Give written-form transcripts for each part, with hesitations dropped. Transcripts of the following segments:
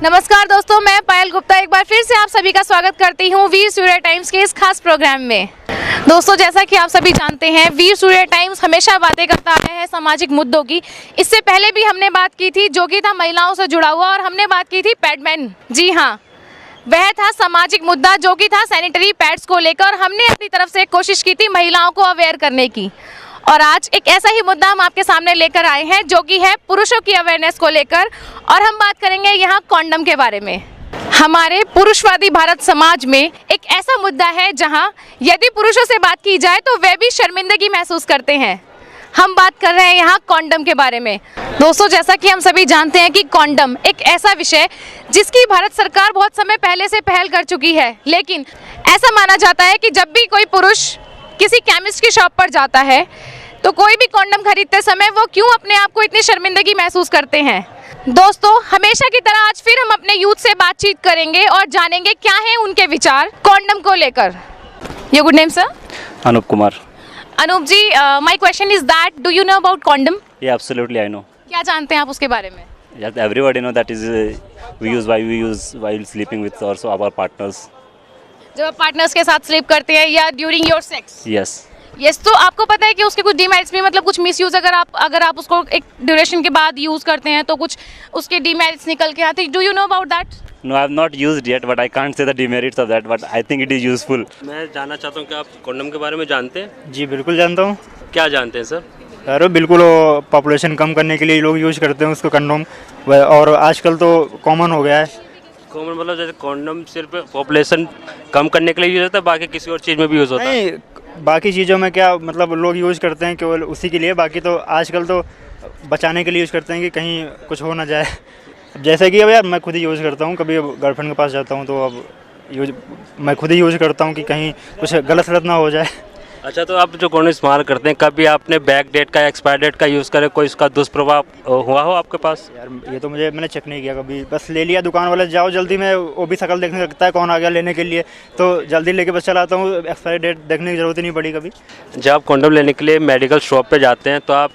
नमस्कार दोस्तों, मैं पायल गुप्ता एक बार फिर से आप सभी का स्वागत करती हूँ वीर सूर्य टाइम्स के इस खास प्रोग्राम में। दोस्तों, जैसा कि आप सभी जानते हैं, वीर सूर्य टाइम्स हमेशा बातें करता आया है सामाजिक मुद्दों की। इससे पहले भी हमने बात की थी जो कि था महिलाओं से जुड़ा हुआ, और हमने बात की थी पैडमैन। जी हाँ, वह था सामाजिक मुद्दा जो कि था सैनिटरी पैड्स को लेकर। हमने अपनी तरफ से कोशिश की थी महिलाओं को अवेयर करने की, और आज एक ऐसा ही मुद्दा हम आपके सामने लेकर आए हैं जो कि है पुरुषों की अवेयरनेस को लेकर। और हम बात करेंगे यहाँ कॉन्डम के बारे में। हमारे पुरुषवादी भारत समाज में एक ऐसा मुद्दा है जहाँ यदि पुरुषों से बात की जाए तो वे भी शर्मिंदगी महसूस करते हैं। हम बात कर रहे हैं यहाँ कॉन्डम के बारे में। दोस्तों, जैसा कि हम सभी जानते हैं कि कॉन्डम एक ऐसा विषय जिसकी भारत सरकार बहुत समय पहले से पहल कर चुकी है, लेकिन ऐसा माना जाता है कि जब भी कोई पुरुष किसी केमिस्ट की शॉप पर जाता है तो कोई भी कॉन्डम खरीदते समय वो क्यों अपने आप को इतनी शर्मिंदगी महसूस करते हैं। दोस्तों, हमेशा की तरह आज फिर हम अपने यूथ से बातचीत करेंगे और जानेंगे क्या है उनके विचार कॉन्डम को लेकर। Your good name sir? Anup Kumar. Anup ji, my question is that do you know about condom? Yeah, absolutely, I know. क्या जानते हैं आप उसके बारे में? Yes, everybody know that is we use while sleeping with also our partners. जब आप पार्टनर्स के साथ स्लीप करते हैं या during your sex? Yes. Yes, तो आपको पता है कि उसके कुछ डीमेरिट्स भी, मतलब कुछ मिसयूज अगर आप उसको एक ड्यूरेशन के बाद यूज करते हैं तो कुछ उसके डीमेरिट्स निकल के आते हैं। Do you know about that? No, I have not used yet, but I can't say the demerits of that, but I think it is useful. मैं जानना चाहता हूँ कि आप कॉन्डम के बारे में जानते हैं? जी बिल्कुल जानता हूँ। क्या जानते हैं सर? अरे बिल्कुल, वो पॉपुलेशन कम करने के लिए लोग यूज करते हैं उसको कंडोम, और आजकल तो कॉमन हो गया है। कॉमन मतलब जैसे कॉन्डम सिर्फ पॉपुलेशन कम करने के लिए यूज होता है, बाकी किसी और चीज़ में भी यूज होता है? नहीं, बाकी चीज़ों में क्या मतलब लोग यूज करते हैं केवल उसी के लिए, बाकी तो आजकल तो बचाने के लिए यूज करते हैं कि कहीं कुछ हो ना जाए। जैसे कि अब यार मैं खुद ही यूज़ करता हूँ, कभी गर्लफ्रेंड के पास जाता हूँ तो अब मैं खुद ही यूज़ करता हूँ कि कहीं कुछ गलत सलत ना हो जाए। अच्छा, तो आप जो कॉन्डम इस्तेमाल करते हैं, कभी आपने बैक डेट का या एक्सपायर डेट का यूज़ करे, कोई इसका दुष्प्रभाव हुआ हो आपके पास? यार ये तो मैंने चेक नहीं किया कभी, बस ले लिया। दुकान वाले जाओ जल्दी में, वो भी शक्ल देखने लगता है कौन आ गया लेने के लिए, तो जल्दी लेके बस चला आता हूँ। एक्सपायरी डेट देखने की ज़रूरत ही नहीं पड़ी कभी। जब आप कॉन्डम लेने के लिए मेडिकल शॉप पे जाते हैं तो आप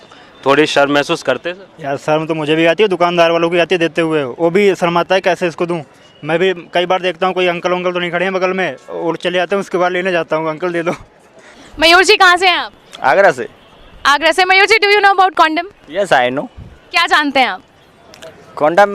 थोड़ी शर्म महसूस करते हैं सर? यार शर्म तो मुझे भी आती है, दुकानदार वालों की आती है देते हुए, वो भी शर्माता है कैसे इसको दूँ। मैं भी कई बार देखता हूँ कोई अंकल तो नहीं खड़े हैं बगल में, और चले जाते हैं, उसके बाद लेने जाता हूँ, अंकल दे दो। मयूर जी, कहाँ से हैं आप? आगरा से। आगरा से। Mayur ji, do you know about condom? Yes, I know. क्या जानते हैं आप? कॉन्डम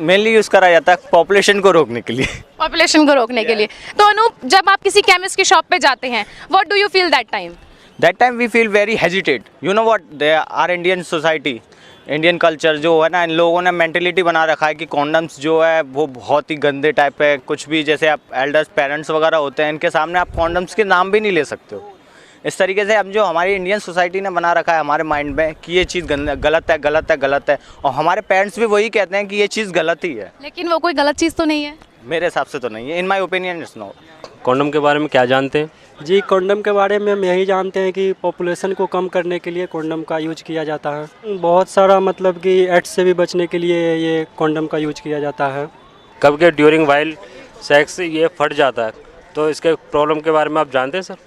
मेनली यूज़ करा जाता है पॉपुलेशन को रोकने के लिए। पॉपुलेशन को रोकने के लिए। तो अनूप, जब आप किसी केमिस्ट की शॉप पे जाते हैं, what do you feel that time? That time we feel very hesitate. You know what, they are Indian society, Indian culture जो है ना, इन लोगों ने मेंटेलिटी बना रखा है कि कॉन्डम्स जो है वो बहुत ही गंदे टाइप है। कुछ भी जैसे आप एल्डर्स पेरेंट्स वगैरह होते हैं, इनके सामने आप कॉन्डम्स के नाम भी नहीं ले सकते हो। इस तरीके से हम जो हमारी इंडियन सोसाइटी ने बना रखा है हमारे माइंड में कि ये चीज़ गलत है, गलत है, गलत है, और हमारे पेरेंट्स भी वही कहते हैं कि ये चीज़ गलत ही है। लेकिन वो कोई गलत चीज़ तो नहीं है? मेरे हिसाब से तो नहीं है, in my opinion it's no. Condom के बारे में क्या जानते हैं? जी, कॉन्डम के बारे में हम यही जानते हैं कि पॉपुलेशन को कम करने के लिए कॉन्डम का यूज किया जाता है। बहुत सारा मतलब कि एड्स से भी बचने के लिए ये कॉन्डम का यूज किया जाता है। कब के ड्यूरिंग वाइल सेक्स ये फट जाता है, तो इसके प्रॉब्लम के बारे में आप जानते हैं सर?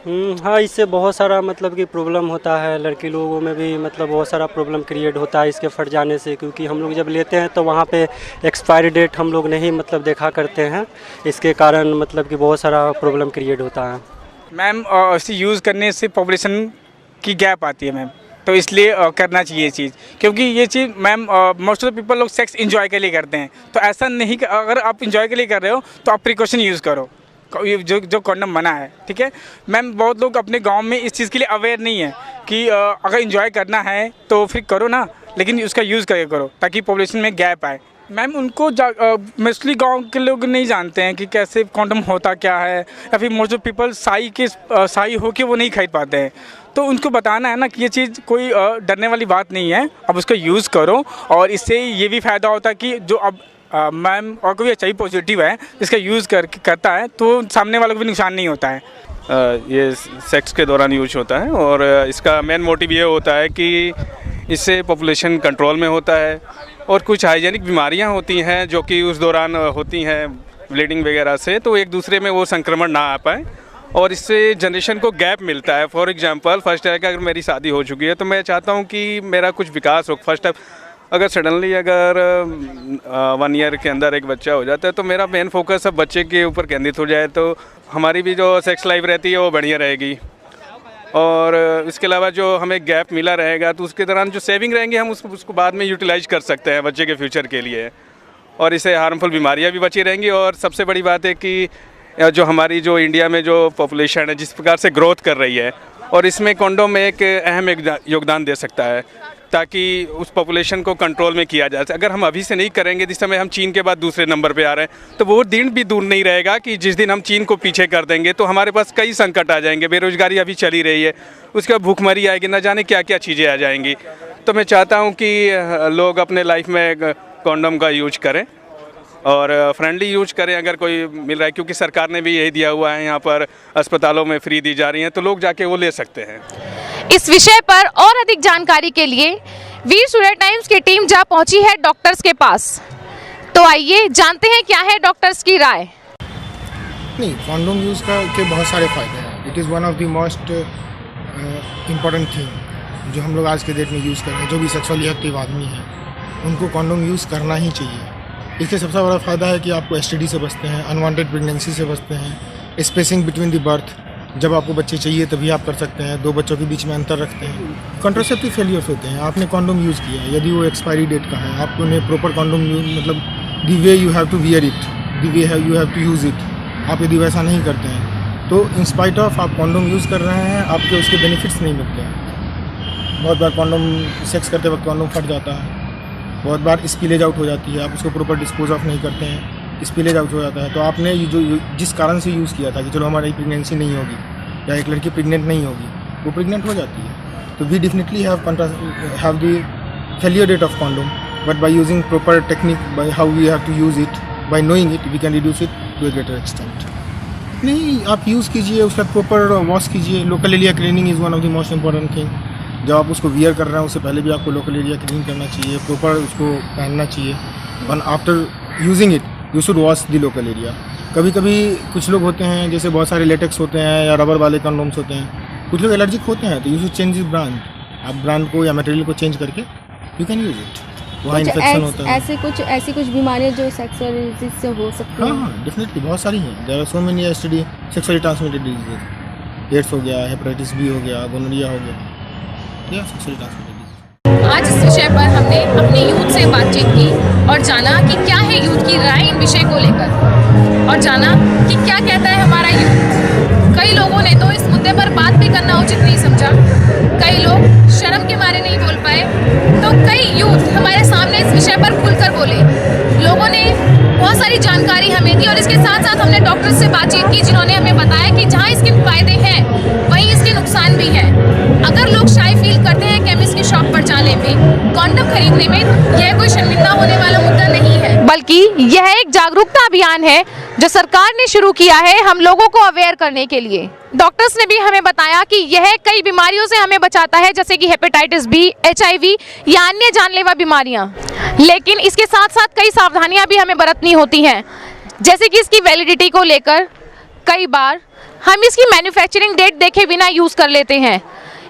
हाँ, इससे बहुत सारा मतलब कि प्रॉब्लम होता है। लड़की लोगों में भी मतलब बहुत सारा प्रॉब्लम क्रिएट होता है इसके फट जाने से, क्योंकि हम लोग जब लेते हैं तो वहाँ पे एक्सपायरी डेट हम लोग नहीं मतलब देखा करते हैं। इसके कारण मतलब कि बहुत सारा प्रॉब्लम क्रिएट होता है। मैम, इसे यूज़ करने से पॉपुलेशन की गैप आती है मैम, तो इसलिए करना चाहिए ये चीज़, क्योंकि ये चीज़ ma'am most of the people लोग सेक्स इंजॉय के लिए करते हैं। तो ऐसा नहीं कि अगर आप इंजॉय के लिए कर रहे हो तो आप प्रिकॉशन यूज़ करो, जो कॉन्डम मना है, ठीक है मैम। बहुत लोग अपने गांव में इस चीज़ के लिए अवेयर नहीं है कि अगर इंजॉय करना है तो फिर करो ना, लेकिन उसका यूज़ करके करो ताकि पॉपुलेशन में गैप आए। मैम, उनको मोस्टली गांव के लोग नहीं जानते हैं कि कैसे कॉन्डम होता क्या है, या फिर मोस्ट ऑफ पीपल साई हो के वो नहीं खरीद पाते हैं। तो उनको बताना है ना कि ये चीज़ कोई डरने वाली बात नहीं है, अब उसका यूज़ करो, और इससे ये भी फ़ायदा होता है कि जो अब मैम और कोई अच्छा ही पॉजिटिव है इसका यूज़ करता है तो सामने वालों को भी नुकसान नहीं होता है। ये सेक्स के दौरान यूज होता है, और इसका मेन मोटिव ये होता है कि इससे पॉपुलेशन कंट्रोल में होता है, और कुछ हाइजेनिक बीमारियां होती हैं जो कि उस दौरान होती हैं ब्लीडिंग वगैरह से, तो एक दूसरे में वो संक्रमण ना आ पाए, और इससे जनरेशन को गैप मिलता है। फॉर एग्जांपल, फर्स्ट है कि अगर मेरी शादी हो चुकी है तो मैं चाहता हूँ कि मेरा कुछ विकास हो। फर्स्ट अगर सडनली अगर 1 ईयर के अंदर एक बच्चा हो जाता है तो मेरा मेन फोकस अब बच्चे के ऊपर केंद्रित हो जाए तो हमारी भी जो सेक्स लाइफ रहती है वो बढ़िया रहेगी। और इसके अलावा जो हमें गैप मिला रहेगा तो उसके दौरान जो सेविंग रहेंगी हम उसको बाद में यूटिलाइज कर सकते हैं बच्चे के फ्यूचर के लिए, और इससे हार्मफुल बीमारियां भी बची रहेंगी। और सबसे बड़ी बात है कि जो हमारी जो इंडिया में जो पॉपुलेशन है जिस प्रकार से ग्रोथ कर रही है, और इसमें कॉन्डोम एक अहम योगदान दे सकता है ताकि उस पॉपुलेशन को कंट्रोल में किया जा सके। अगर हम अभी से नहीं करेंगे, जिस समय हम चीन के बाद दूसरे नंबर पे आ रहे हैं, तो वो दिन भी दूर नहीं रहेगा कि जिस दिन हम चीन को पीछे कर देंगे तो हमारे पास कई संकट आ जाएंगे। बेरोजगारी अभी चली रही है, उसके बाद भूखमरी आएगी, न जाने क्या क्या चीज़ें आ जाएंगी। तो मैं चाहता हूँ कि लोग अपने लाइफ में कॉन्डोम का यूज करें और फ्रेंडली यूज करें अगर कोई मिल रहा है, क्योंकि सरकार ने भी यही दिया हुआ है, यहाँ पर अस्पतालों में फ्री दी जा रही हैं, तो लोग जाके वो ले सकते हैं। इस विषय पर और अधिक जानकारी के लिए वीर सूर्य टाइम्स की टीम जा पहुंची है डॉक्टर्स के पास। तो आइए जानते हैं क्या है डॉक्टर्स की राय। नहीं, कॉन्डोम यूज़ के बहुत सारे फ़ायदे हैं। It is one of the most important thing जो हम लोग आज के डेट में यूज़ कर रहे हैं। जो भी सेक्सुअली एक्टिव आदमी है उनको कॉन्डोम यूज़ करना ही चाहिए। इससे सबसे बड़ा फ़ायदा है कि आपको STD से बचते हैं, अनवांटेड प्रेगनेंसी से बचते हैं, स्पेसिंग बिटवीन द बर्थ, जब आपको बच्चे चाहिए तभी आप कर सकते हैं, 2 बच्चों के बीच में अंतर रखते हैं। कॉन्ट्रासेप्टिव फेलियर्स होते हैं, आपने कॉन्डोम यूज़ किया, यदि वो एक्सपायरी डेट का है, आपको ने प्रॉपर कॉन्डोम मतलब the way you have to wear it, the way you have to use it, आप यदि वैसा नहीं करते हैं तो इन स्पाइट ऑफ आप कॉन्डोम यूज़ कर रहे हैं, आपके उसके बेनिफिट्स नहीं मिलते हैं। बहुत बार कॉन्डोम सेक्स करते वक्त कॉन्डोम फट जाता है, बहुत बार स्पिलेज आउट हो जाती है, आप उसको प्रॉपर डिस्पोज ऑफ नहीं करते हैं, स्पिलेज आउट हो जाता है। तो आपने जो जिस कारण से यूज़ किया था कि चलो हमारी प्रेगनेंसी नहीं होगी या एक लड़की प्रेग्नेंट नहीं होगी, वो प्रेग्नेंट हो जाती है। तो we definitely have the failure rate of condom, but by using proper technique, by how we have to use it, by knowing it, we can reduce it to a greater extent. नहीं, आप use कीजिए, उसका proper wash कीजिए। Local area cleaning is one of the most important thing. जब आप उसको wear कर रहे हैं उससे पहले भी आपको लोकल एरिया क्लीन करना चाहिए, प्रॉपर उसको पहनना चाहिए। One after using it you should wash the local area. कभी कभी कुछ लोग होते हैं, जैसे बहुत सारे लेटेक्स होते हैं या रबर वाले कंडोम्स होते हैं, कुछ लोग एलर्जिक होते हैं, तो यू शुड चेंज ब्रांड। आप ब्रांड को या मटेरियल को चेंज करके यू कैन यूज इट। वहाँ इन्फेक्शन होता है, ऐसी कुछ बीमारियां जो सेक्सुअल डिजीज से हो सकती हैं। हाँ, डेफिनेटली बहुत सारी हैं। There are so many STD, sexually transmitted disease. AIDS हो गया, हेपेटाइटिस B हो गया, गोनोरिया हो गया, या सेक्सुअली ट्रांसमिटेड। आज इस विषय पर हमने अपने यूथ से बातचीत की और जाना कि क्या है यूथ की राय इन विषय को लेकर, और जाना कि क्या कहता है हमारा यूथ। कई लोगों ने तो इस मुद्दे पर बात भी करना उचित नहीं समझा, कई लोग शर्म के मारे नहीं बोल पाए, तो कई यूथ हमारे सामने इस विषय पर खुलकर बोले। लोगों ने बहुत सारी जानकारी हमें दी और इसके साथ साथ हमने डॉक्टर से बातचीत की, जिन्होंने हमें बताया कि जहाँ इसके फायदे हैं वहीं इसके नुकसान भी हैं। अगर लोग शाय फील करते हैं केमिस्ट की शॉप पर जाने में, कॉन्डम खरीदने में, यह कोई शर्मिंदा होने वाला मुद्दा नहीं है, बल्कि यह एक जागरूकता अभियान है जो सरकार ने शुरू किया है हम लोगों को अवेयर करने के लिए। डॉक्टर्स ने भी हमें बताया कि यह कई बीमारियों से हमें बचाता है, जैसे कि हेपेटाइटिस B, HIV या अन्य जानलेवा बीमारियां। लेकिन इसके साथ साथ कई सावधानियां भी हमें बरतनी होती हैं, जैसे कि इसकी वैलिडिटी को लेकर कई बार हम इसकी मैन्युफैक्चरिंग डेट देखे बिना यूज़ कर लेते हैं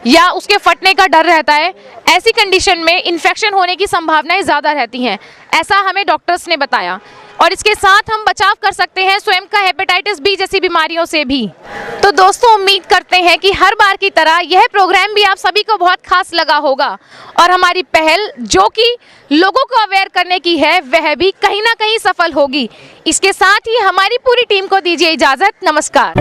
या उसके फटने का डर रहता है। ऐसी कंडीशन में इन्फेक्शन होने की संभावनाएं ज़्यादा रहती हैं, ऐसा हमें डॉक्टर्स ने बताया। और इसके साथ हम बचाव कर सकते हैं स्वयं का हेपेटाइटिस B जैसी बीमारियों से भी। तो दोस्तों, उम्मीद करते हैं कि हर बार की तरह यह प्रोग्राम भी आप सभी को बहुत खास लगा होगा और हमारी पहल जो कि लोगों को अवेयर करने की है वह भी कहीं ना कहीं सफल होगी। इसके साथ ही हमारी पूरी टीम को दीजिए इजाज़त। नमस्कार।